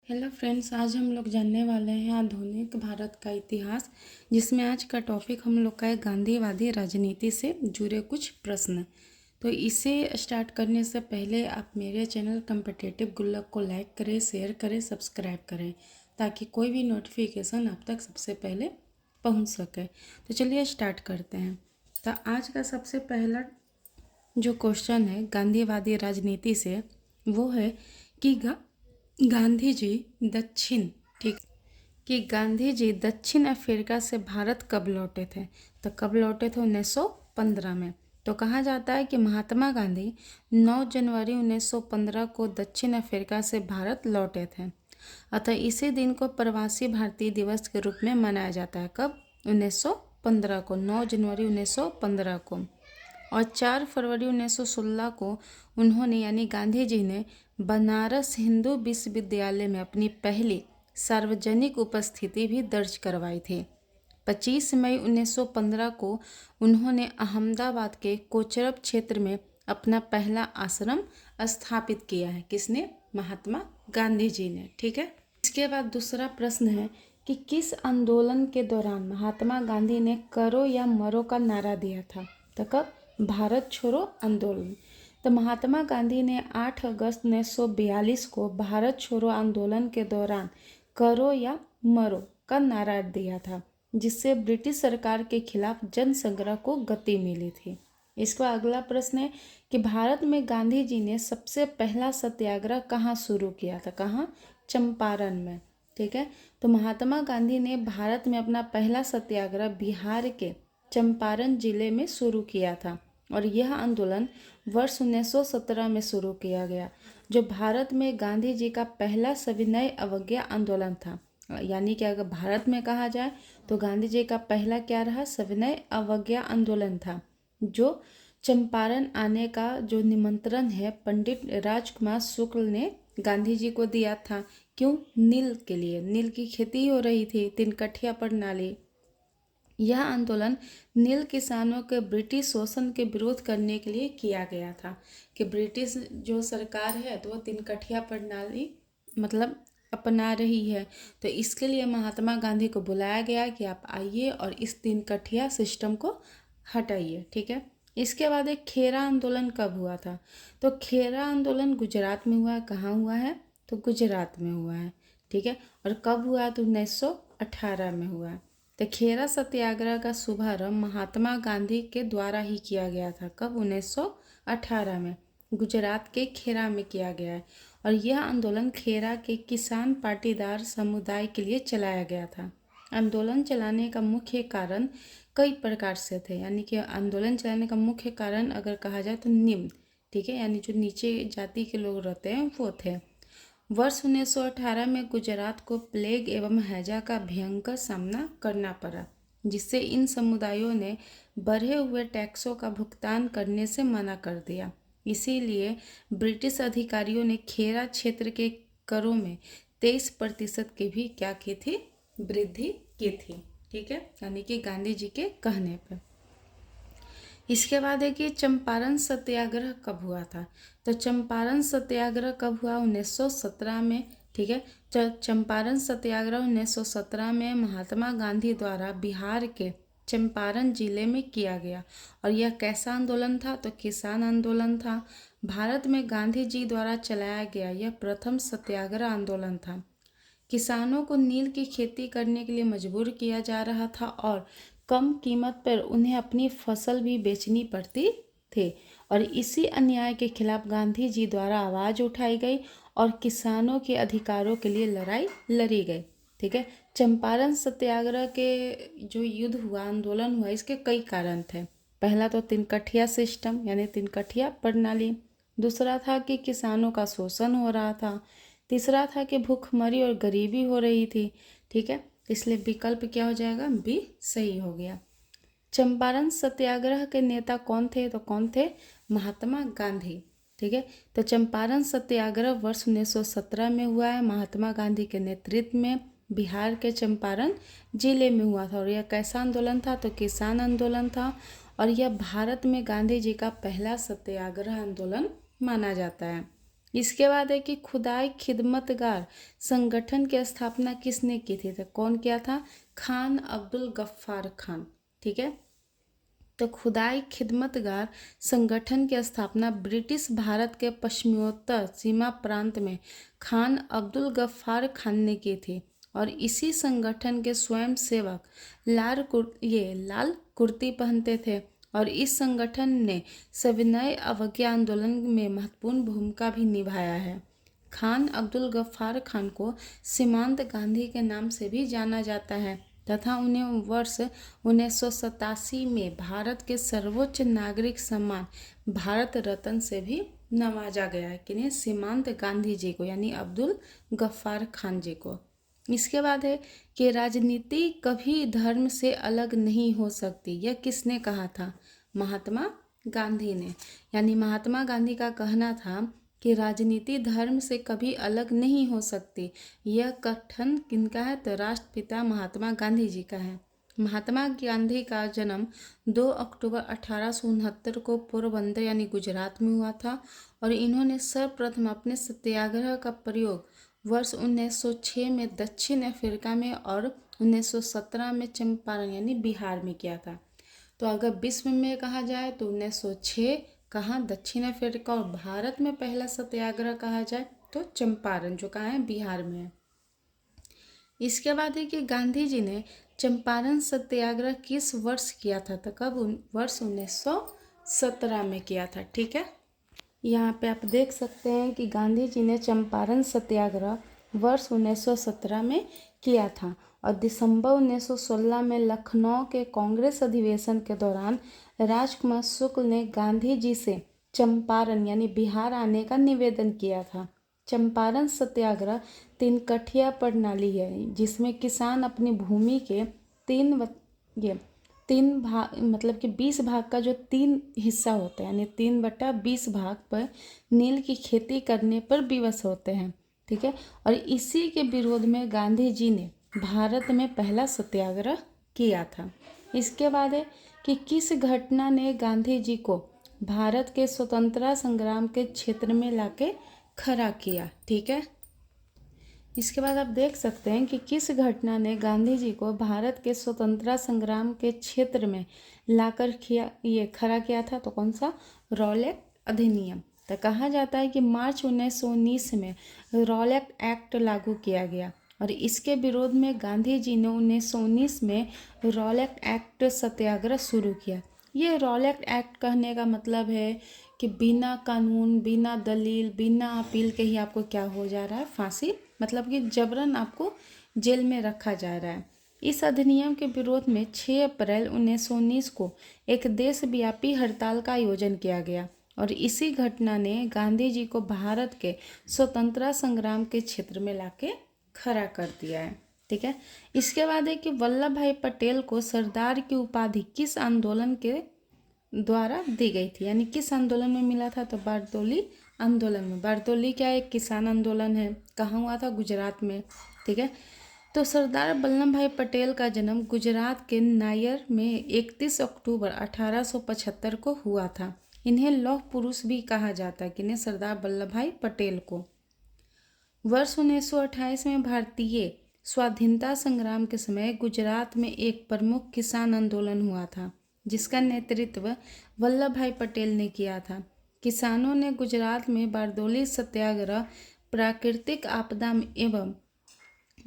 Hello friends, आज हम लोग जानने वाले हैं आधुनिक भारत का इतिहास, जिसमें आज का टॉपिक हम लोग का है गांधीवादी राजनीति से जुड़े कुछ प्रश्न। तो इसे स्टार्ट करने से पहले आप मेरे चैनल कॉम्पिटिटिव गुल्लक को लाइक करें, शेयर करें, सब्सक्राइब करें, ताकि कोई भी नोटिफिकेशन आप तक सबसे पहले पहुंच सके। तो चलिए स्टार्ट करते हैं। तो आज का सबसे पहला जो क्वेश्चन है गांधीवादी राजनीति से, वो है कि गांधी जी दक्षिण ठीक कि गांधी जी दक्षिण अफ्रीका से भारत कब लौटे थे। तो कब लौटे थे? 1915 में। तो कहा जाता है कि महात्मा गांधी 9 जनवरी 1915 को दक्षिण अफ्रीका से भारत लौटे थे। अतः इसी दिन को प्रवासी भारतीय दिवस के रूप में मनाया जाता है। कब? 1915 को, 9 जनवरी 1915 को। और 4 फरवरी 1916 को उन्होंने यानी गांधी जी ने बनारस हिंदू विश्वविद्यालय में अपनी पहली सार्वजनिक उपस्थिति भी दर्ज करवाई थी। 25 मई 1915 को उन्होंने अहमदाबाद के कोचरब क्षेत्र में अपना पहला आश्रम स्थापित किया है। किसने? महात्मा गांधी जी ने। ठीक है। इसके बाद दूसरा प्रश्न है कि किस आंदोलन के दौरान महात्मा गांधी ने करो या मरो का नारा दिया था। तो कब? भारत छोड़ो आंदोलन। तो महात्मा गांधी ने 8 अगस्त 1942 को भारत छोड़ो आंदोलन के दौरान करो या मरो का नारा दिया था, जिससे ब्रिटिश सरकार के खिलाफ जनसंग्रह को गति मिली थी। इसका अगला प्रश्न है कि भारत में गांधी जी ने सबसे पहला सत्याग्रह कहाँ शुरू किया था। कहाँ? चंपारण में। ठीक है। तो महात्मा गांधी ने भारत में अपना पहला सत्याग्रह बिहार के चंपारण जिले में शुरू किया था, और यह आंदोलन वर्ष 1917 में शुरू किया गया, जो भारत में गांधी जी का पहला सविनय अवज्ञा आंदोलन था। यानी कि अगर भारत में कहा जाए तो गांधी जी का पहला क्या रहा? सविनय अवज्ञा आंदोलन था, जो चंपारण आने का जो निमंत्रण है पंडित राजकुमार शुक्ल ने गांधी जी को दिया था। क्यों? नील के लिए। नील की खेती हो रही थी, तिनकठिया प्रणाली। यह आंदोलन नील किसानों के ब्रिटिश शोषण के विरोध करने के लिए किया गया था, कि ब्रिटिश जो सरकार है तो वो तिनकठिया प्रणाली मतलब अपना रही है। तो इसके लिए महात्मा गांधी को बुलाया गया कि आप आइए और इस तिनकठिया सिस्टम को हटाइए। ठीक है। इसके बाद एक खेरा आंदोलन कब हुआ था। तो खेरा आंदोलन गुजरात में हुआ है। कहाँ हुआ है? तो गुजरात में हुआ है। ठीक है। और कब हुआ है? तो 1918 में हुआ है। तो खेरा सत्याग्रह का शुभारंभ महात्मा गांधी के द्वारा ही किया गया था। कब? 1918 में गुजरात के खेरा में किया गया है। और यह आंदोलन खेरा के किसान पाटीदार समुदाय के लिए चलाया गया था। आंदोलन चलाने का मुख्य कारण कई प्रकार से थे, यानी कि आंदोलन चलाने का मुख्य कारण अगर कहा जाए तो निम्न। ठीक है। यानी जो नीचे जाति के लोग रहते हैं वो थे। वर्ष 1918 में गुजरात को प्लेग एवं हैजा का भयंकर सामना करना पड़ा, जिससे इन समुदायों ने बढ़े हुए टैक्सों का भुगतान करने से मना कर दिया। इसीलिए ब्रिटिश अधिकारियों ने खेरा क्षेत्र के करों में 23% की भी क्या की थी? वृद्धि की थी। ठीक है। यानी कि गांधी जी के कहने पर। इसके बाद है कि चंपारण सत्याग्रह कब हुआ था। तो चंपारण सत्याग्रह कब हुआ? 1917 में। ठीक है। चंपारण सत्याग्रह 1917 में महात्मा गांधी द्वारा बिहार के चंपारण जिले में किया गया। और यह कैसा आंदोलन था? तो किसान आंदोलन था। भारत में गांधी जी द्वारा चलाया गया यह प्रथम सत्याग्रह आंदोलन था। किसानों को नील की खेती करने के लिए मजबूर किया जा रहा था, और कम कीमत पर उन्हें अपनी फसल भी बेचनी पड़ती थी। और इसी अन्याय के खिलाफ गांधी जी द्वारा आवाज़ उठाई गई और किसानों के अधिकारों के लिए लड़ाई लड़ी गई। ठीक है। चंपारण सत्याग्रह के जो युद्ध हुआ, आंदोलन हुआ, इसके कई कारण थे। पहला तो तिनकठिया सिस्टम यानी तिनकठिया प्रणाली। दूसरा था कि किसानों का शोषण हो रहा था। तीसरा था कि भूखमरी और गरीबी हो रही थी। ठीक है। इसलिए विकल्प क्या हो जाएगा? बी सही हो गया। चंपारण सत्याग्रह के नेता कौन थे? तो कौन थे? महात्मा गांधी। ठीक है। तो चंपारण सत्याग्रह वर्ष 1917 में हुआ है, महात्मा गांधी के नेतृत्व में बिहार के चंपारण जिले में हुआ था। और यह कैसा आंदोलन था? तो किसान आंदोलन था। और यह भारत में गांधी जी का पहला सत्याग्रह आंदोलन माना जाता है। इसके बाद है कि खुदाई खिदमतगार संगठन की स्थापना किसने की थी? तो कौन किया था? खान अब्दुल गफ्फार खान। ठीक है, तो खुदाई खिदमतगार संगठन की स्थापना ब्रिटिश भारत के पश्चिमोत्तर सीमा प्रांत में खान अब्दुल गफ्फार खान ने की थी और इसी संगठन के स्वयं सेवक लाल कुर्ती पहनते थे और इस संगठन ने सविनय अवज्ञा आंदोलन में महत्वपूर्ण भूमिका भी निभाया है। खान अब्दुल गफ्फार खान को सीमांत गांधी के नाम से भी जाना जाता है तथा उन्हें वर्ष 1987 में भारत के सर्वोच्च नागरिक सम्मान भारत रत्न से भी नवाजा गया है। किन्हें? सीमांत गांधी जी को, यानी अब्दुल गफ्फार खान जी को। इसके बाद है कि राजनीति कभी धर्म से अलग नहीं हो सकती। यह किसने कहा था? महात्मा गांधी ने। यानी महात्मा गांधी का कहना था कि राजनीति धर्म से कभी अलग नहीं हो सकती। यह कथन किनका है? तो राष्ट्रपिता महात्मा गांधी जी का है। महात्मा गांधी का जन्म 2 अक्टूबर 1869 को पोरबंदर यानी गुजरात में हुआ था और इन्होंने सर्वप्रथम अपने सत्याग्रह का प्रयोग वर्ष 1906 में दक्षिण अफ्रीका में और 1917 में चंपारण यानी बिहार में किया था। तो अगर विश्व में कहा जाए तो 1906 कहाँ? दक्षिण अफ्रीका, और भारत में पहला सत्याग्रह कहा जाए तो चंपारण, जो कहाँ है? बिहार में है। इसके बाद है कि गांधी जी ने चंपारण सत्याग्रह किस वर्ष किया था? तो कब? वर्ष 1917 में किया था। ठीक है, यहाँ पे आप देख सकते हैं कि गांधी जी ने चंपारण सत्याग्रह वर्ष 1917 में किया था और दिसंबर 1916 में लखनऊ के कांग्रेस अधिवेशन के दौरान राजकुमार शुक्ल ने गांधी जी से चंपारण यानी बिहार आने का निवेदन किया था। चंपारण सत्याग्रह 3 कठिया प्रणाली है जिसमें किसान अपनी भूमि के तीन भाग मतलब कि 20 भाग का जो 3 हिस्सा होता है यानी 3/20 भाग पर नील की खेती करने पर विवश होते हैं। ठीक है, और इसी के विरोध में गांधी जी ने भारत में पहला सत्याग्रह किया था। इसके बाद है कि किस घटना ने गांधी जी को भारत के स्वतंत्रता संग्राम के क्षेत्र में लाके खड़ा किया? ठीक है, इसके बाद आप देख सकते हैं कि किस घटना ने गांधी जी को भारत के स्वतंत्रता संग्राम के क्षेत्र में लाकर खड़ा किया था? तो कौन सा? रॉलेट अधिनियम। तो कहा जाता है कि मार्च 1919 में रॉलेट एक्ट लागू किया गया और इसके विरोध में गांधी जी ने 1919 में रॉलेट एक्ट सत्याग्रह शुरू किया। ये रॉलेट एक्ट कहने का मतलब है कि बिना कानून, बिना दलील, बिना अपील के ही आपको क्या हो जा रहा है? फांसी, मतलब कि जबरन आपको जेल में रखा जा रहा है। इस अधिनियम के विरोध में 6 अप्रैल 1919 को एक देशव्यापी हड़ताल का आयोजन किया गया और इसी घटना ने गांधी जी को भारत के स्वतंत्रता संग्राम के क्षेत्र में लाके खड़ा कर दिया है। ठीक है, इसके बाद है कि वल्लभ भाई पटेल को सरदार की उपाधि किस आंदोलन के द्वारा दी गई थी? यानी किस आंदोलन में मिला था? तो बारदोली आंदोलन में। बारदोली क्या है? एक किसान आंदोलन है। कहाँ हुआ था? गुजरात में। ठीक है, तो सरदार वल्लभ भाई पटेल का जन्म गुजरात के नायर में 31 अक्टूबर 1875 को हुआ था। इन्हें लौह पुरुष भी कहा जाता है। किन्हें? सरदार वल्लभ भाई पटेल को। वर्ष 1928 में भारतीय स्वाधीनता संग्राम के समय गुजरात में एक प्रमुख किसान आंदोलन हुआ था जिसका नेतृत्व वल्लभ भाई पटेल ने किया था। किसानों ने गुजरात में बारदोली सत्याग्रह प्राकृतिक आपदा एवं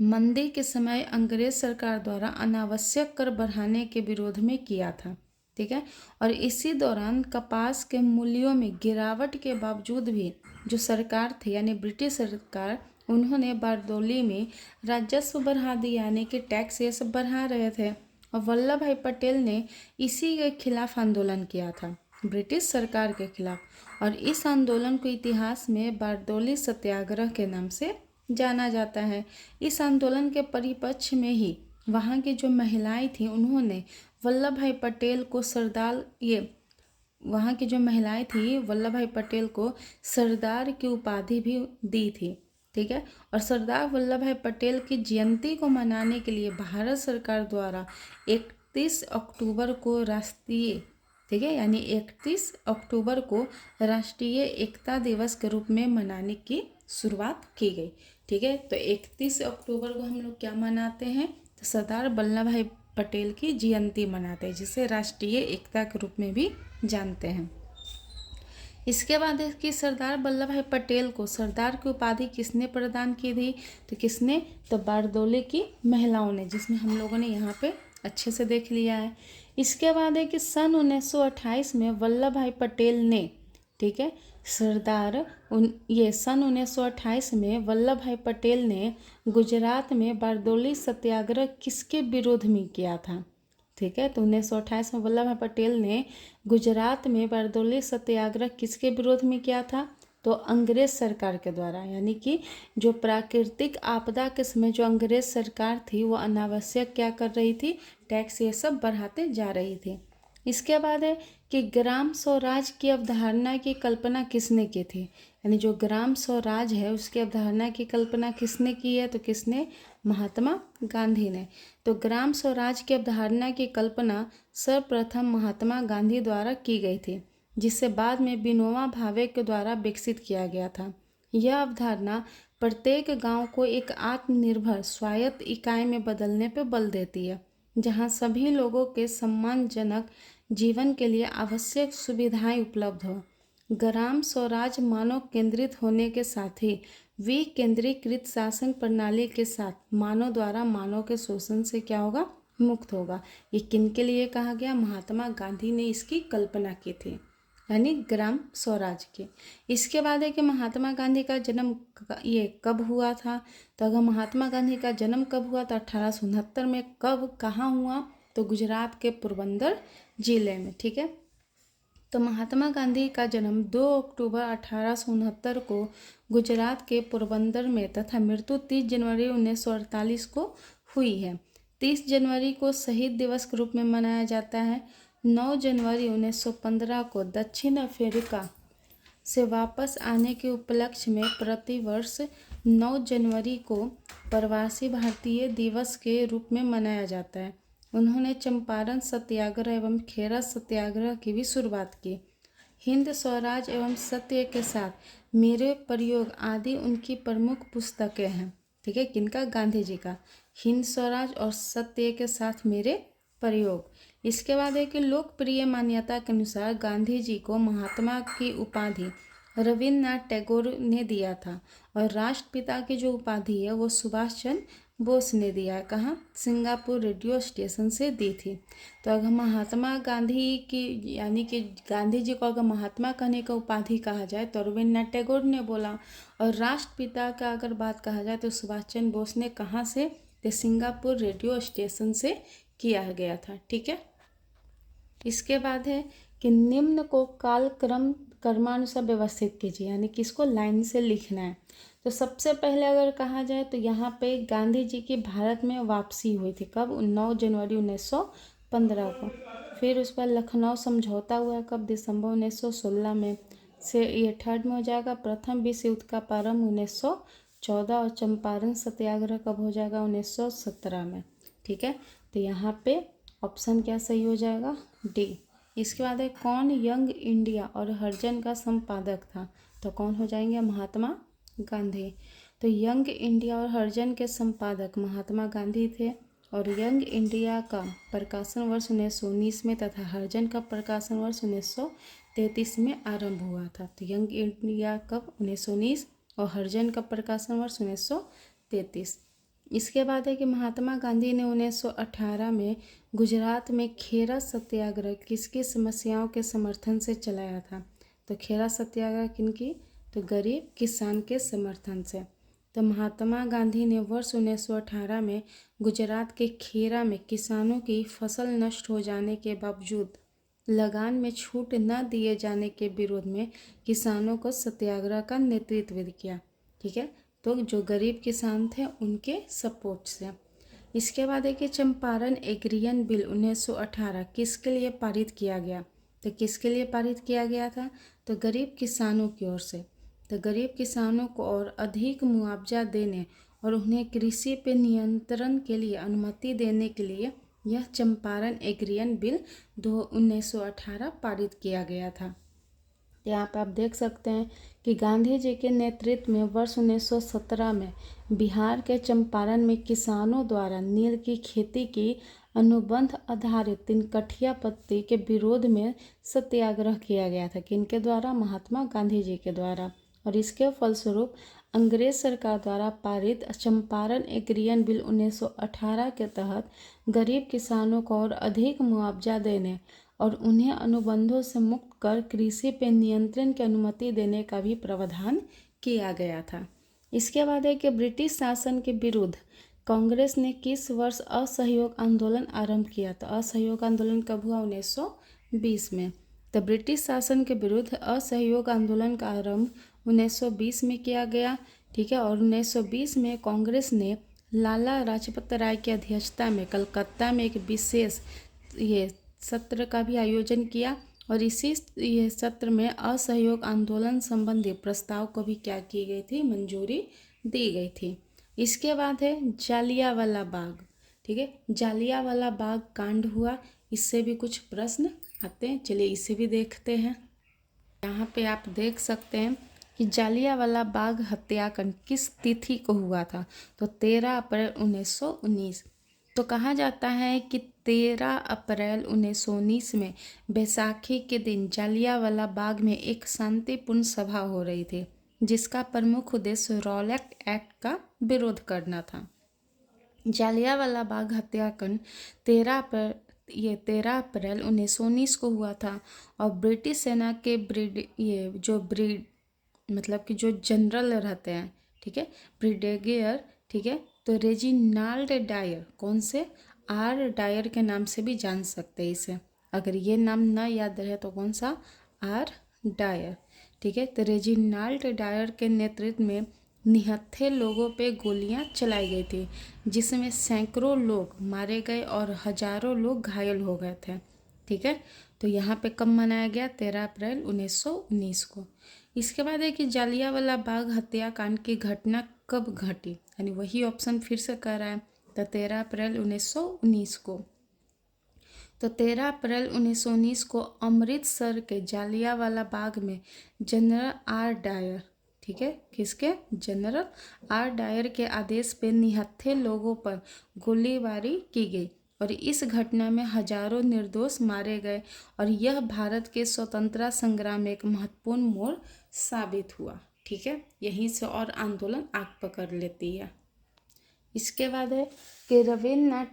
मंदी के समय अंग्रेज सरकार द्वारा अनावश्यक कर बढ़ाने के विरोध में किया था। ठीक है, और इसी दौरान कपास के मूल्यों में गिरावट के बावजूद भी जो सरकार थी यानी ब्रिटिश सरकार, उन्होंने बारदोली में राजस्व बढ़ा दिया यानी कि टैक्स ये सब बढ़ा रहे थे और वल्लभ भाई पटेल ने इसी के खिलाफ आंदोलन किया था, ब्रिटिश सरकार के खिलाफ। और इस आंदोलन को इतिहास में बारदोली सत्याग्रह के नाम से जाना जाता है। इस आंदोलन के परिपक्ष में ही वहाँ की जो महिलाएं थीं उन्होंने वल्लभ भाई पटेल को वहाँ की जो महिलाएं थी वल्लभ भाई पटेल को सरदार की उपाधि भी दी थी। ठीक है, और सरदार वल्लभ भाई पटेल की जयंती को मनाने के लिए भारत सरकार द्वारा 31 अक्टूबर को राष्ट्रीय ठीक है, यानी 31 अक्टूबर को राष्ट्रीय एकता दिवस के रूप में मनाने की शुरुआत की गई। ठीक है, तो 31 अक्टूबर को हम लोग क्या मनाते हैं, तो सरदार वल्लभ भाई पटेल की जयंती मनाते हैं, जिसे राष्ट्रीय एकता के रूप में भी जानते हैं। इसके बाद है कि सरदार वल्लभ भाई पटेल को सरदार की उपाधि किसने प्रदान की थी, तो किसने, तो बारदोली की महिलाओं ने, जिसमें हम लोगों ने यहाँ पे अच्छे से देख लिया है। इसके बाद है कि सन 1928 में वल्लभ भाई पटेल ने, ठीक है, सन 1928 में वल्लभ भाई पटेल ने गुजरात में बारदोली सत्याग्रह किसके विरोध में किया था। ठीक है, तो 1928 में वल्लभ भाई पटेल ने गुजरात में बारदोली सत्याग्रह किसके विरोध में किया था, तो अंग्रेज सरकार के द्वारा, यानी कि जो प्राकृतिक आपदा के समय जो अंग्रेज सरकार थी वो अनावश्यक क्या कर रही थी, टैक्स ये सब बढ़ाते जा रही थी। इसके बाद है कि ग्राम स्वराज की अवधारणा की कल्पना किसने की थी, यानी जो ग्राम स्वराज है उसकी अवधारणा की कल्पना किसने की है, तो किसने, महात्मा गांधी ने। तो ग्राम स्वराज की अवधारणा की कल्पना सर्वप्रथम महात्मा गांधी द्वारा की गई थी, जिसे बाद में विनोबा भावे के द्वारा विकसित किया गया था। यह अवधारणा प्रत्येक गांव को एक आत्मनिर्भर स्वायत्त इकाई में बदलने पर बल देती है, जहां सभी लोगों के सम्मानजनक जीवन के लिए आवश्यक सुविधाएं उपलब्ध हो। ग्राम स्वराज मानव केंद्रित होने के साथ ही विकेंद्रीकृत शासन प्रणाली के साथ मानव द्वारा मानव के शोषण से क्या होगा, मुक्त होगा। ये किनके लिए कहा गया, महात्मा गांधी ने इसकी कल्पना की थी, यानी ग्राम स्वराज की। इसके बाद है कि महात्मा गांधी का जन्म ये कब हुआ था, तो अगर महात्मा गांधी का जन्म कब हुआ, तो 1869 में। कब, कहाँ हुआ, तो गुजरात के पोरबंदर जिले में। ठीक है, तो महात्मा गांधी का जन्म 2 अक्टूबर 1869 को गुजरात के पोरबंदर में तथा मृत्यु 30 जनवरी 1948 को हुई है। 30 जनवरी को शहीद दिवस के रूप में मनाया जाता है। 9 जनवरी 1915 को दक्षिण अफ्रीका से वापस आने के उपलक्ष्य में प्रतिवर्ष 9 जनवरी को प्रवासी भारतीय दिवस के रूप में मनाया जाता है। उन्होंने चंपारण सत्याग्रह एवं खेरा सत्याग्रह की भी शुरुआत की। हिंद स्वराज एवं सत्य के साथ मेरे प्रयोग आदि उनकी प्रमुख पुस्तकें हैं। ठीक है, किनका, गांधी जी का, हिंद स्वराज और सत्य के साथ मेरे प्रयोग। इसके बाद है कि लोकप्रिय मान्यता के अनुसार गांधी जी को महात्मा की उपाधि रविन्द्रनाथ टैगोर ने दिया था, और राष्ट्रपिता की जो उपाधि है वो सुभाष चंद्र बोस ने दिया है। कहाँ, सिंगापुर रेडियो स्टेशन से दी थी। तो अगर महात्मा गांधी की, यानी कि गांधी जी को अगर महात्मा कहने का उपाधि कहा जाए तो रविन्द्रनाथ टैगोर ने बोला, और राष्ट्रपिता का अगर बात कहा जाए तो सुभाष चंद्र बोस ने कहाँ से, तो सिंगापुर रेडियो स्टेशन से किया गया था। ठीक है, इसके बाद है कि निम्न को कालक्रम क्रमानुसार व्यवस्थित कीजिए, यानी कि इसको लाइन से लिखना है। तो सबसे पहले अगर कहा जाए तो यहाँ पे गांधी जी की भारत में वापसी हुई थी, कब, 9 जनवरी 1915 को। फिर उस पर लखनऊ समझौता हुआ कब, दिसंबर 1916 में। से ये थर्ड में हो जाएगा। प्रथम विश्व युद्ध का प्रारंभ 1914, और चंपारण सत्याग्रह कब हो जाएगा, 1917 में। ठीक है, तो यहाँ पे ऑप्शन क्या सही हो जाएगा, डी। इसके बाद है कौन यंग इंडिया और हरिजन का संपादक था, तो कौन हो जाएंगे, महात्मा गांधी। तो यंग इंडिया और हरिजन के संपादक महात्मा गांधी थे, और यंग इंडिया का प्रकाशन वर्ष 1919 में तथा हरिजन का प्रकाशन वर्ष 1933 में आरंभ हुआ था। तो यंग इंडिया कब, 1919, और हरिजन का प्रकाशन वर्ष 1933। इसके बाद है कि महात्मा गांधी ने 1918 में गुजरात में खेरा सत्याग्रह किसकी समस्याओं के समर्थन से चलाया था, तो खेरा सत्याग्रह किनकी, तो गरीब किसान के समर्थन से। तो महात्मा गांधी ने वर्ष 1918 में गुजरात के खेरा में किसानों की फसल नष्ट हो जाने के बावजूद लगान में छूट न दिए जाने के विरोध में किसानों को सत्याग्रह का नेतृत्व किया। ठीक है, तो जो गरीब किसान थे उनके सपोर्ट से। इसके बाद है कि चंपारण एग्रीयन बिल 1918 किसके लिए पारित किया गया, तो किसके लिए पारित किया गया था, तो गरीब किसानों की ओर से। तो गरीब किसानों को और अधिक मुआवजा देने और उन्हें कृषि पे नियंत्रण के लिए अनुमति देने के लिए यह चंपारण एग्रीयन बिल 1918 पारित किया गया था। यहाँ पे आप देख सकते हैं कि गांधी जी के नेतृत्व में वर्ष 1917 में बिहार के चंपारण में किसानों द्वारा नील की खेती की अनुबंध आधारित तिनकठिया पत्ती के विरोध में सत्याग्रह किया गया था। किनके द्वारा? महात्मा गांधी जी के द्वारा। और इसके फलस्वरूप अंग्रेज सरकार द्वारा पारित चंपारण एग्रीयन बिल 1918 के तहत गरीब किसानों को और अधिक मुआवजा देने और उन्हें अनुबंधों से मुक्त कर कृषि पर नियंत्रण की अनुमति देने का भी प्रावधान किया गया था। इसके बाद है कि ब्रिटिश शासन के विरुद्ध कांग्रेस ने किस वर्ष असहयोग आंदोलन आरंभ किया? तो असहयोग आंदोलन कब हुआ? 1920 में। तो ब्रिटिश शासन के विरुद्ध असहयोग आंदोलन का आरंभ 1920 में किया गया। ठीक है। और 1920 में कांग्रेस ने लाला लाजपत राय की अध्यक्षता में कलकत्ता में एक विशेष सत्र का भी आयोजन किया और इसी सत्र में असहयोग आंदोलन संबंधी प्रस्ताव को भी क्या की गई थी? मंजूरी दी गई थी। इसके बाद है जालियांवाला बाग। ठीक है। जालियांवाला बाग कांड हुआ, इससे भी कुछ प्रश्न आते हैं। चलिए इसे भी देखते हैं। यहाँ पे आप देख सकते हैं कि जालियांवाला बाग हत्याकांड किस तिथि को हुआ था? तो 13 अप्रैल 1919। तो कहा जाता है कि 13 अप्रैल 1919 में बैसाखी के दिन जालियांवाला बाग में एक शांतिपूर्ण सभा हो रही थी, जिसका प्रमुख उद्देश्य रॉलेट एक्ट का विरोध करना था। जालियांवाला बाग हत्याकांड 13 अप्रैल 1919 को हुआ था और ब्रिटिश सेना के जो जनरल रहते हैं, ठीक है, ब्रिगेडियर, ठीक है, तो रेजिनाल्ड डायर, कौन से? आर डायर के नाम से भी जान सकते हैं इसे। अगर ये नाम ना याद रहे तो कौन सा? आर डायर। ठीक है। तो रेजिनाल्ड डायर के नेतृत्व में निहत्थे लोगों पे गोलियां चलाई गई थी, जिसमें सैकड़ों लोग मारे गए और हजारों लोग घायल हो गए थे। ठीक है। तो यहाँ पे कब मनाया गया? 13 अप्रैल 1919 को। इसके बाद है कि जालियांवाला बाग हत्याकांड की घटना कब घटी? यानी वही ऑप्शन फिर से कह रहा है। तो 13 अप्रैल 1919 को। तो 13 अप्रैल 1919 को अमृतसर के जालियांवाला बाग में जनरल आर डायर, ठीक है, किसके? जनरल आर डायर के आदेश पे निहत्थे लोगों पर गोलीबारी की गई और इस घटना में हजारों निर्दोष मारे गए और यह भारत के स्वतंत्रता संग्राम में एक महत्वपूर्ण मोड़ साबित हुआ। ठीक है। यहीं से और आंदोलन आग पकड़ लेती है। इसके बाद है कि रविन्द्रनाथ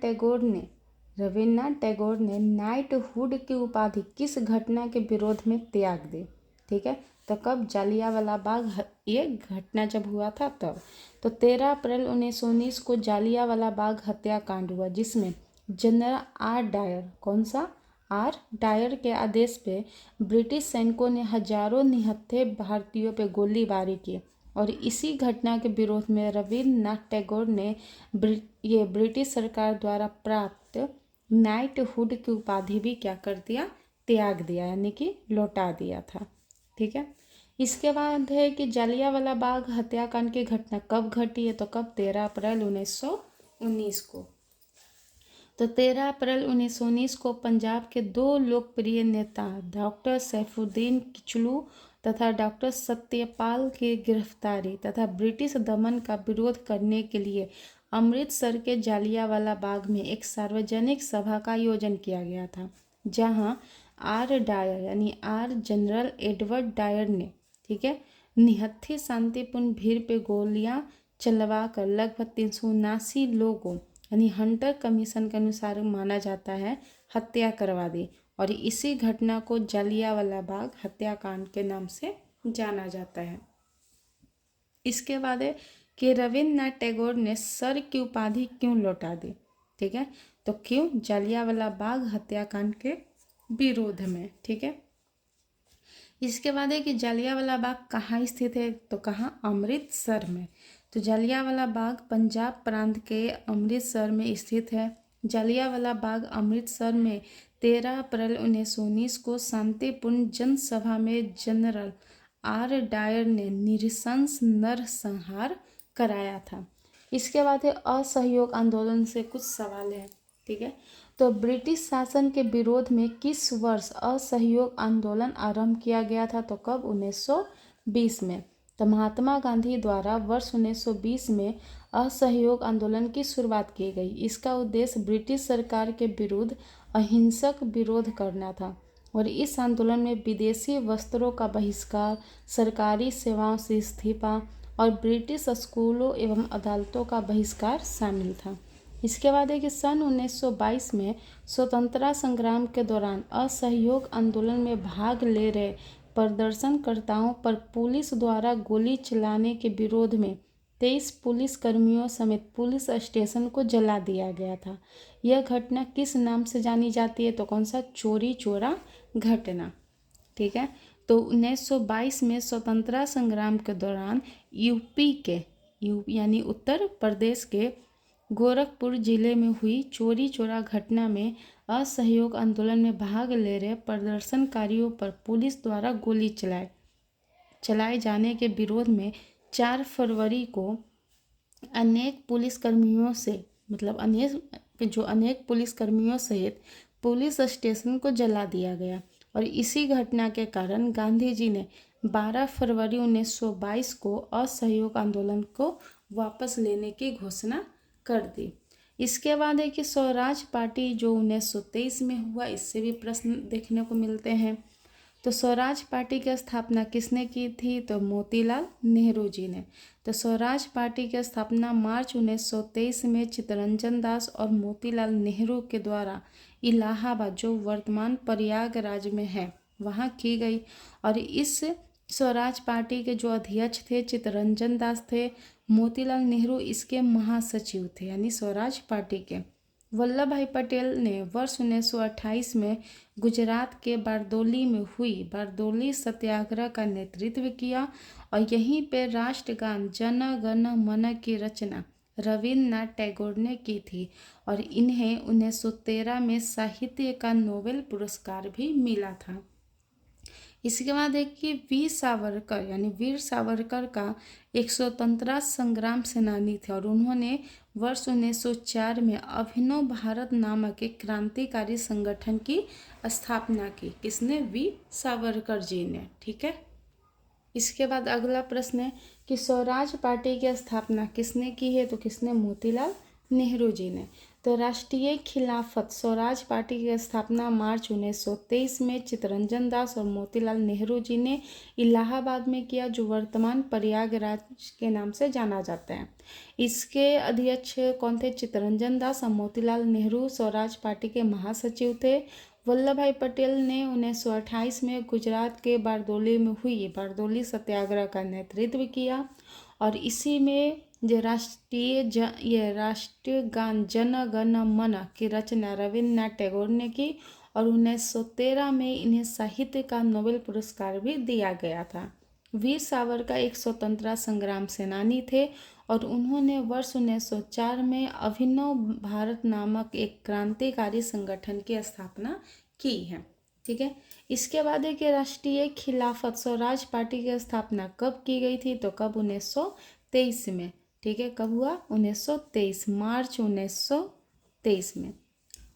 टैगोर ने नाइटहुड की उपाधि किस घटना के विरोध में त्याग दी? ठीक है। तो कब? जालियांवाला बाग ये घटना जब हुआ था तब। तो 13 अप्रैल 1919 को जालियांवाला बाग हत्याकांड हुआ, जिसमें जनरल आर डायर, कौन सा? आर डायर के आदेश पे ब्रिटिश सैनिकों ने हजारों निहत्थे भारतीयों पे गोलीबारी की और इसी घटना के विरोध में रविन्द्रनाथ टैगोर ने ब्रिटिश सरकार द्वारा प्राप्त नाइटहुड की उपाधि भी क्या कर दिया? त्याग दिया, यानी कि लौटा दिया था। ठीक है। इसके बाद है कि जालियांवाला बाग हत्याकांड की घटना कब घटी है? तो कब? 13 अप्रैल 1919 को। तो 13 अप्रैल 1919 को पंजाब के दो लोकप्रिय नेता डॉक्टर सैफुद्दीन किचलू तथा डॉक्टर सत्यपाल की गिरफ्तारी तथा ब्रिटिश दमन का विरोध करने के लिए अमृतसर के जालियांवाला बाग में एक सार्वजनिक सभा का आयोजन किया गया था, जहां आर डायर यानी आर जनरल एडवर्ड डायर ने, ठीक है, निहत्थे शांतिपूर्ण भीड़ पे गोलियां चलवा कर लगभग 379 लोगों, यानी हंटर कमीशन के अनुसार माना जाता है, हत्या करवा दी और इसी घटना को जालियांवाला बाग हत्याकांड के नाम से जाना जाता है। इसके बाद है कि रविन्द्रनाथ टैगोर ने सर की उपाधि क्यों लौटा दी? ठीक है। तो क्यों? जालियांवाला बाग हत्याकांड के विरोध में। ठीक है। इसके बाद है कि जालियांवाला बाग कहाँ स्थित है? तो कहाँ? अमृतसर में। तो जालियांवाला बाग पंजाब प्रांत के अमृतसर में स्थित है। जालियांवाला बाग अमृतसर में 13 अप्रैल 1919 को शांतिपूर्ण जनसभा में जनरल आर डायर ने नृशंस नरसंहार कराया था। इसके बाद है असहयोग आंदोलन से कुछ सवाल है। ठीक है। तो ब्रिटिश शासन के विरोध में किस वर्ष असहयोग आंदोलन आरंभ किया गया था? तो कब? 1920 में। तो महात्मा गांधी द्वारा वर्ष 1920 में असहयोग आंदोलन की शुरुआत की गई। इसका उद्देश्य ब्रिटिश सरकार के विरुद्ध अहिंसक विरोध करना था और इस आंदोलन में विदेशी वस्त्रों का बहिष्कार, सरकारी सेवाओं से इस्तीफा और ब्रिटिश स्कूलों एवं अदालतों का बहिष्कार शामिल था। इसके बाद है कि सन 1922 में स्वतंत्रता संग्राम के दौरान असहयोग आंदोलन में भाग ले रहे प्रदर्शनकर्ताओं पर पुलिस द्वारा गोली चलाने के विरोध में 23 पुलिस कर्मियों समेत पुलिस स्टेशन को जला दिया गया था। यह घटना किस नाम से जानी जाती है? तो कौन सा? चोरी चौरा घटना। ठीक है। तो 1922 में स्वतंत्रता संग्राम के दौरान यूपी के यानी उत्तर प्रदेश के गोरखपुर जिले में हुई चोरी चौरा घटना में असहयोग आंदोलन में भाग ले रहे प्रदर्शनकारियों पर पुलिस द्वारा गोली चलाए जाने के विरोध में 4 फरवरी को अनेक पुलिसकर्मियों सहित पुलिस स्टेशन को जला दिया गया और इसी घटना के कारण गांधी जी ने 12 फरवरी 1922 को असहयोग आंदोलन को वापस लेने की घोषणा कर दी। इसके बाद है कि स्वराज पार्टी जो 1923 में हुआ, इससे भी प्रश्न देखने को मिलते हैं। तो स्वराज पार्टी की स्थापना किसने की थी? तो मोतीलाल नेहरू जी ने। तो स्वराज पार्टी की स्थापना मार्च 1923 में चित्तरंजन दास और मोतीलाल नेहरू के द्वारा इलाहाबाद, जो वर्तमान प्रयागराज में है, वहाँ की गई और इस स्वराज पार्टी के जो अध्यक्ष थे चित्तरंजन दास थे, मोतीलाल नेहरू इसके महासचिव थे, यानी स्वराज पार्टी के। वल्लभ भाई पटेल ने वर्ष 1928 में गुजरात के बारदोली में हुई बारदोली सत्याग्रह का नेतृत्व किया और यहीं पर राष्ट्रगान जन गण मन की रचना रविन्द्रनाथ टैगोर ने की थी और इन्हें 1913 में साहित्य का नोबेल पुरस्कार भी मिला था। इसके बाद है कि वीर सावरकर का एक स्वतंत्रता संग्राम सेनानी थे और उन्होंने वर्ष 1904 में अभिनव भारत नामक एक क्रांतिकारी संगठन की स्थापना की। किसने? वीर सावरकर जी ने। ठीक है। इसके बाद अगला प्रश्न है कि स्वराज पार्टी की स्थापना किसने की है? तो किसने? मोतीलाल नेहरू जी ने। तो राष्ट्रीय खिलाफत स्वराज पार्टी की स्थापना मार्च 1923 में चित्तरंजन दास और मोतीलाल नेहरू जी ने इलाहाबाद में किया, जो वर्तमान प्रयागराज के नाम से जाना जाता है। इसके अध्यक्ष कौन थे? चित्तरंजन दास और मोतीलाल नेहरू स्वराज पार्टी के महासचिव थे। वल्लभ भाई पटेल ने 1928 में गुजरात के बारदोली में हुई बारदोली सत्याग्रह का नेतृत्व किया और इसी में राष्ट्रीय गान जन गण मन की रचना रविन्द्रनाथ टैगोर ने की और 1913 में इन्हें साहित्य का नोबेल पुरस्कार भी दिया गया था। वीर सावरकर एक स्वतंत्रता संग्राम सेनानी थे और उन्होंने वर्ष 1904 में अभिनव भारत नामक एक क्रांतिकारी संगठन की स्थापना की है। ठीक है। इसके बाद है कि राष्ट्रीय खिलाफत स्वराज पार्टी की स्थापना कब की गई थी? तो कब? 1923 में। ठीक है। कब हुआ? 1923, मार्च 1923 में।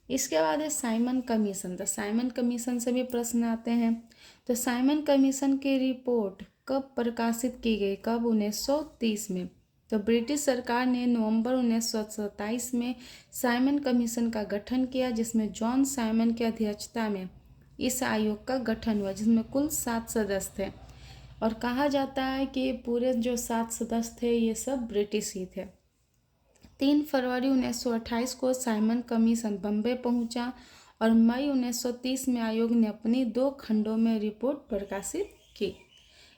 इसके बाद है साइमन कमीशन। तो साइमन कमीशन से भी प्रश्न आते हैं। तो साइमन कमीशन की रिपोर्ट कब प्रकाशित की गई? कब? 1930 में। तो ब्रिटिश सरकार ने नवंबर 1927 में साइमन कमीशन का गठन किया, जिसमें जॉन साइमन की अध्यक्षता में इस आयोग का गठन हुआ, जिसमें कुल 7 सदस्य थे और कहा जाता है कि पूरे जो 7 सदस्य थे ये सब ब्रिटिश ही थे। 3 फरवरी 1928 को साइमन कमीशन बम्बई पहुंचा और मई 1930 में आयोग ने अपनी 2 खंडों में रिपोर्ट प्रकाशित की।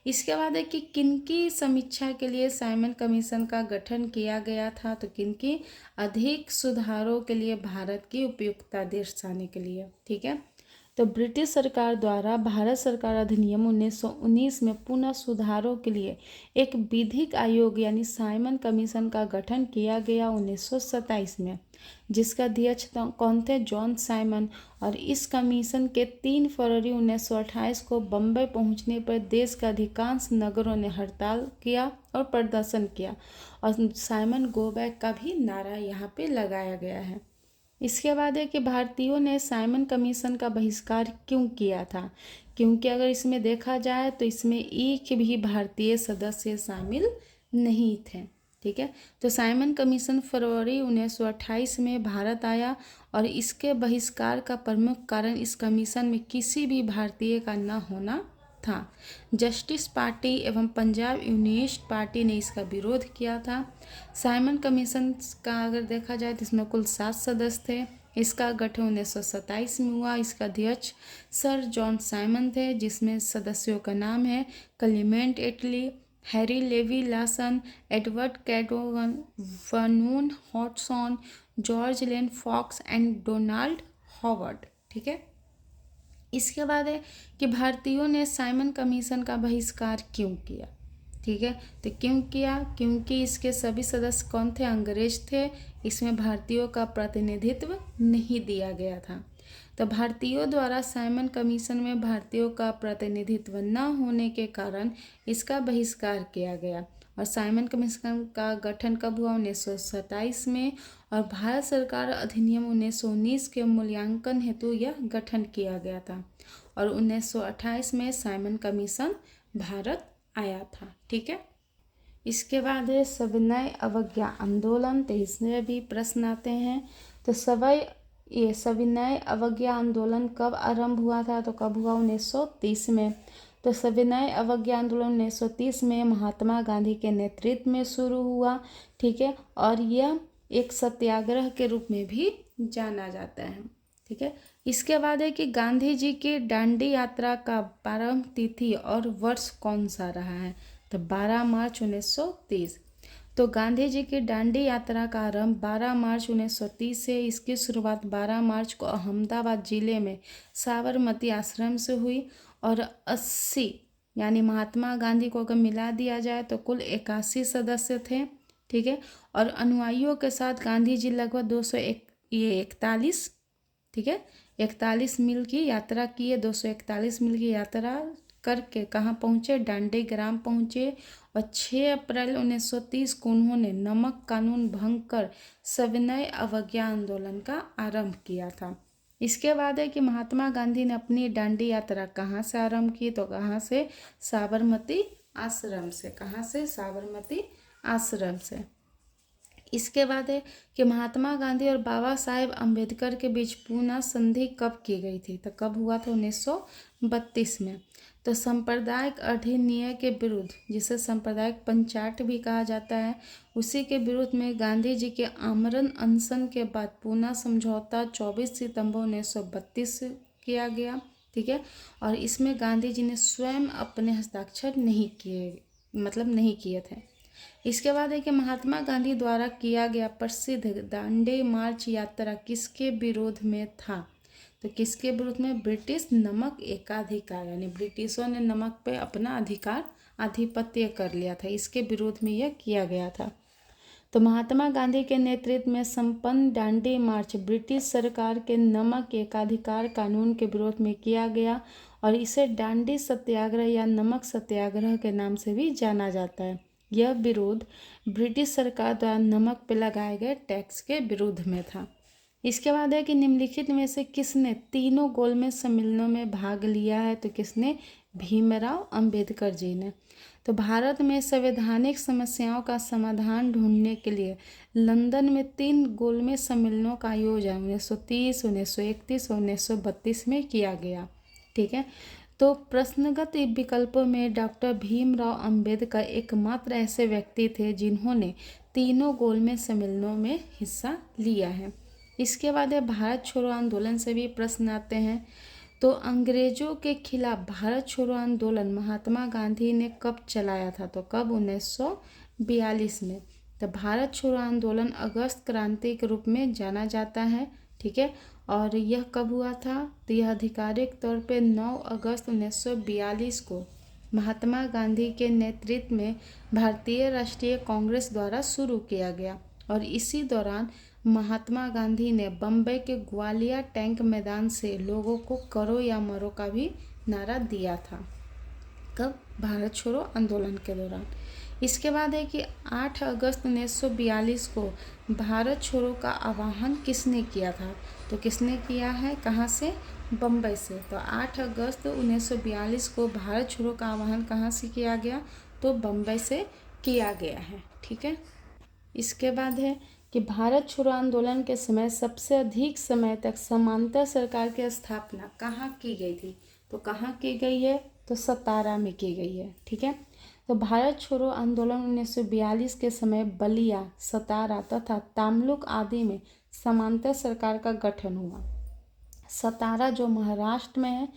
इसके बाद है कि किनकी समीक्षा के लिए साइमन कमीशन का गठन किया गया था? तो किनकी? अधिक सुधारों के लिए, भारत की उपयुक्तता दर्शाने के लिए। ठीक है। तो ब्रिटिश सरकार द्वारा भारत सरकार अधिनियम 1919 में पुनः सुधारों के लिए एक विधिक आयोग यानी साइमन कमीशन का गठन किया गया 1927 में, जिसका अध्यक्ष कौन थे? John Simon. और इस कमीशन के 3 फरवरी 1928 को बम्बई पहुंचने पर देश के अधिकांश नगरों ने हड़ताल किया और प्रदर्शन किया और साइमन गो बैक का भी नारा यहाँ पे लगाया गया है। इसके बाद है कि भारतीयों ने साइमन कमीशन का बहिष्कार क्यों किया था, क्योंकि अगर इसमें देखा जाए तो इसमें एक भी भारतीय सदस्य शामिल नहीं थे। ठीक है, तो साइमन कमीशन फरवरी 1928 में भारत आया और इसके बहिष्कार का प्रमुख कारण इस कमीशन में किसी भी भारतीय का न होना था। जस्टिस पार्टी एवं पंजाब यूनियनिस्ट पार्टी ने इसका विरोध किया था। साइमन कमीशन का अगर देखा जाए तो इसमें कुल 7 सदस्य थे। इसका गठन 1927 में हुआ। इसका अध्यक्ष सर जॉन साइमन थे, जिसमें सदस्यों का नाम है Clement Attlee, Harry Levy Lawson, Edward Cadogan, Vernon Hartshorn, George Lane Fox and Donald Howard. ठीक है, इसके बाद है कि भारतीयों ने साइमन कमीशन का बहिष्कार क्यों किया। ठीक है, तो क्यों किया, क्योंकि इसके सभी सदस्य कौन थे, अंग्रेज थे। इसमें भारतीयों का प्रतिनिधित्व नहीं दिया गया था। तो भारतीयों द्वारा साइमन कमीशन में भारतीयों का प्रतिनिधित्व न होने के कारण इसका बहिष्कार किया गया। और साइमन कमीशन का गठन कब हुआ, 1927 में। और भारत सरकार अधिनियम 1919 के मूल्यांकन हेतु यह गठन किया गया था। और 1928 में साइमन कमीशन भारत आया था। ठीक है, इसके बाद है सविनय अवज्ञा आंदोलन। तो इसमें भी प्रश्न आते हैं। तो सविनय अवज्ञा आंदोलन कब आरंभ हुआ था, तो कब हुआ, 1930 में। तो सविनय अवज्ञा आंदोलन 1930 में महात्मा गांधी के नेतृत्व में शुरू हुआ। ठीक है, और यह एक सत्याग्रह के रूप में भी जाना जाता है। ठीक है, इसके बाद है कि गांधी जी की दांडी यात्रा का प्रारंभ तिथि और वर्ष कौन सा रहा है, तो 12 मार्च 1930। तो गांधी जी की दांडी यात्रा का आरंभ 12 मार्च 1930 से। इसकी शुरुआत 12 मार्च को अहमदाबाद जिले में साबरमती आश्रम से हुई। और 80 यानी महात्मा गांधी को अगर मिला दिया जाए तो कुल 81 सदस्य थे। ठीक है, और अनुयायियों के साथ गांधी जी लगभग 241 ठीक है 41 मील की यात्रा किए। 241 मील की यात्रा करके कहाँ पहुँचे, दांडी ग्राम पहुँचे। और 6 अप्रैल 1930 को उन्होंने नमक कानून भंग कर सविनय अवज्ञा आंदोलन का आरंभ किया था। इसके बाद है कि महात्मा गांधी ने अपनी दांडी यात्रा कहाँ से आरंभ की, तो कहाँ से, साबरमती आश्रम से। कहाँ से, साबरमती आश्रम से। इसके बाद है कि महात्मा गांधी और बाबा साहेब अम्बेडकर के बीच पूना संधि कब की गई थी, तो कब हुआ था, 1932 में। तो सांप्रदायिक अधिनियम के विरुद्ध, जिसे सांप्रदायिक पंचायत भी कहा जाता है, उसी के विरुद्ध में गांधी जी के आमरण अनशन के बाद पूना समझौता 24 सितंबर 1932 किया गया। ठीक है, और इसमें गांधी जी ने स्वयं अपने हस्ताक्षर नहीं किए थे। इसके बाद है कि महात्मा गांधी द्वारा किया गया प्रसिद्ध दांडी मार्च यात्रा किसके विरोध में था, तो किसके विरोध में, ब्रिटिश नमक एकाधिकार, यानी ब्रिटिशों ने नमक पे अपना आधिपत्य कर लिया था, इसके विरोध में यह किया गया था। तो महात्मा गांधी के नेतृत्व में संपन्न दांडी मार्च ब्रिटिश सरकार के नमक एकाधिकार कानून के विरोध में किया गया और इसे दांडी सत्याग्रह या नमक सत्याग्रह के नाम से भी जाना जाता है। यह विरोध ब्रिटिश सरकार द्वारा नमक पर लगाए गए टैक्स के विरोध में था। इसके बाद है कि निम्नलिखित में से किसने तीनों गोलमेज सम्मेलनों में भाग लिया है, तो किसने, भीमराव अंबेडकर जी ने। तो भारत में संवैधानिक समस्याओं का समाधान ढूंढने के लिए लंदन में 3 गोलमेज सम्मेलनों का आयोजन 1930, 1931 और 1932 में किया गया। ठीक है, तो प्रश्नगत विकल्पों में डॉक्टर भीमराव अंबेडकर एकमात्र ऐसे व्यक्ति थे जिन्होंने तीनों गोलमेज सम्मेलनों में हिस्सा लिया है। इसके बाद है भारत छोड़ो आंदोलन से भी प्रश्न आते हैं। तो अंग्रेजों के खिलाफ भारत छोड़ो आंदोलन महात्मा गांधी ने कब चलाया था, तो कब, 1942 में। तो भारत छोड़ो आंदोलन अगस्त क्रांति के रूप में जाना जाता है। ठीक है, और यह कब हुआ था, तो यह आधिकारिक तौर पे 9 अगस्त 1942 को महात्मा गांधी के नेतृत्व में भारतीय राष्ट्रीय कांग्रेस द्वारा शुरू किया गया। और इसी दौरान महात्मा गांधी ने बम्बई के ग्वालियर टैंक मैदान से लोगों को करो या मरो का भी नारा दिया था। कब, भारत छोड़ो आंदोलन के दौरान। इसके बाद है कि 8 अगस्त 1942 को भारत छोड़ो का आह्वान किसने किया था? तो किसने किया है, कहाँ से? बम्बई से। तो 8 अगस्त 1942 को भारत छोड़ो का आह्वान कहाँ से किया गया? तो बम्बई से किया गया है। ठीक है। इसके बाद है कि भारत छोड़ो आंदोलन के समय सबसे अधिक समय तक समांतर सरकार की स्थापना कहाँ की गई थी? तो कहाँ की गई है? तो सतारा में की गई है। ठीक है। तो भारत छोड़ो आंदोलन 1942 के समय बलिया, सतारा तथा तमलुक आदि में समांतर सरकार का गठन हुआ। सतारा जो महाराष्ट्र में है,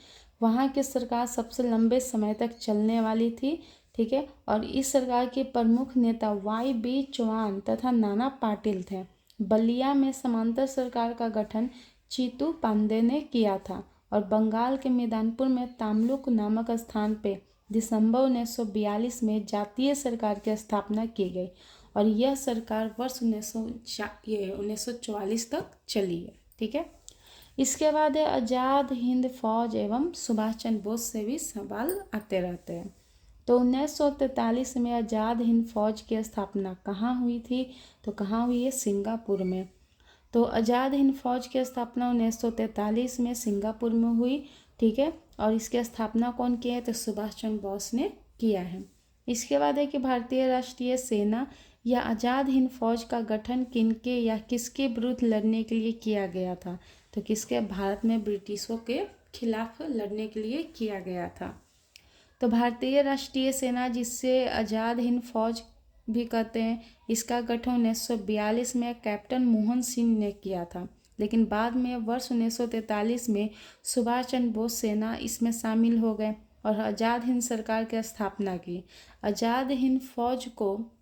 वहाँ की सरकार सबसे लंबे समय तक चलने वाली थी। ठीक है। और इस सरकार के प्रमुख नेता Y.B. चौहान तथा नाना पाटिल थे। बलिया में समांतर सरकार का गठन चीतू पांडे ने किया था और बंगाल के मेदिनीपुर में तमलुक नामक स्थान पे दिसंबर 1942 में जातीय सरकार की स्थापना की गई और यह सरकार वर्ष 1944 तक चली है। ठीक है। इसके बाद है आज़ाद हिंद फौज एवं सुभाष चंद्र बोस से भी सवाल आते रहते हैं। तो 1943 में आज़ाद हिंद फौज की स्थापना कहाँ हुई थी? तो कहाँ हुई है? सिंगापुर में। तो आज़ाद हिंद फौज की स्थापना 1943 में सिंगापुर में हुई। ठीक है। और इसकी स्थापना कौन किया है? तो सुभाष चंद्र बोस ने किया है। इसके बाद है कि भारतीय राष्ट्रीय सेना या आज़ाद हिंद फौज का गठन किनके या किसके विरुद्ध लड़ने के लिए किया गया था? तो किसके? भारत में ब्रिटिशों के खिलाफ लड़ने के लिए किया गया था। तो भारतीय राष्ट्रीय सेना, जिससे आज़ाद हिंद फौज भी कहते हैं, इसका गठन 1942 में कैप्टन मोहन सिंह ने किया था, लेकिन बाद में वर्ष 1943 में सुभाष चंद्र बोस सेना इसमें शामिल हो गए और आज़ाद हिंद सरकार की स्थापना की। आज़ाद हिंद फौज को